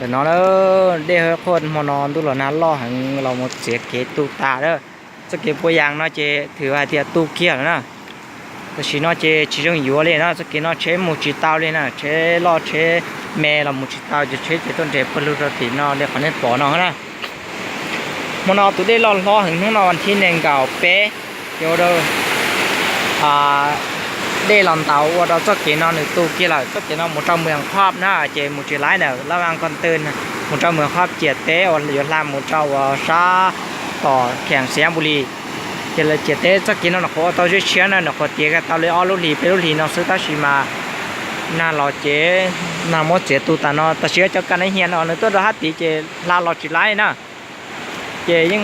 แต่nóเดี๋ยวคนมานอนดูหล่อนั้นรอหังเราหมดเสียเกตูตาเด้อจะเก็บตัวอย่างเนาะเจถือว่าเดียตู้เกี้ยวนะแต่ชีเนาะเจชีจงอยู่เลยนะจะเก็บเนาะเชมูจิตาวเลยนะเชรอเชแม่เรามูจิตาวจะเชจะต้นเจ็บปลุกตีเนาะเดี๋ยวเขาเนี่ยปอเนาะนะมานอนตัวได้รอถึงทั้งนอนที่หนึ่งเก่าเป๊ะเดี๋ยวเด้อได้ลำเตาว่าเราจะกินนอนในตู้กี่ละจะกินนอนหมดเมืองครอบนะเจหมดจีไรเนี่ยระวังก่อนตื่นหมดเมืองครอบเจียดเต้วันเหลือลามหมดซาต่อแข่งเสียบุรีเจริญเจียดเต้จะกินนอนเขาตัวเชี่ยนะเนาะเขาเตี้ยกันตาเลยอ้อลุลีไปลุลีนอนซื้อตาชิมาหน้าเราเจหน้ามดเจียตูตานอตาเชี่ยจะกันให้เฮียนอนในตัวเราฮัตติเจลาเราจีไรนะเจยัง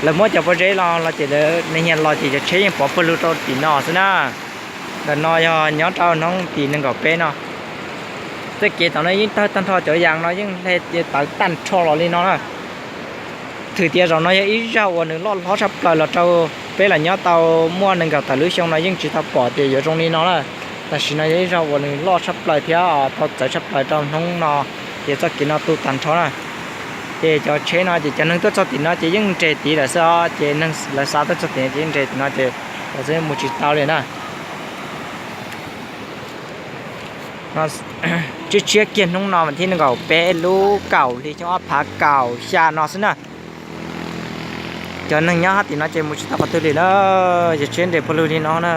แล้วมดจะพอใจเราเจเลยในเฮียนเราเจจะใช้ยังปอปลุกตัวตีนอซะนะแต่นอยย้อนเอาน้องตีนึงกับเป้เนาะจะเกี่ยตอนนี้ยิ่งตั้งทอเจออย่างน้อยยิ่งให้ตัดตั้นชอหล่อเลยเนาะถือเตี้ยเราน้อยอีเจ้าวันหนึ่งล้อชับเลยเราเจ้าเป้ละย้อนเตาม้วนหนึ่งกับแต่ลื้อช่องน้อยยิ่งจีทับปอดเตี้ยอยู่ตรงนี้เนาะละแต่สิ่งนี้เจ้าวันหนึ่งล้อชับเลยเที่ยวทอดใจชับเลยตรงน้องนอเดี๋ยวจะกินเอาตู้ตันชอนะเดี๋ยวจะเช้าเดี๋ยวจะนึ่งตัวจะตีน้อยจะยิ่งเจตีเลยซะเจนึ่งเลยซาตัวจะตียิ่งเจตีน้อยเจเราจะมุจิตเอาเลยนะnó chưa chia kiên không nó mà thiên nó gạo bé lú cẩu thì cho phá cẩu xa nó xí nè cho nên nhá thì nó chơi một chút tập tư thì nó giờ chuyên để pollu thì nó nè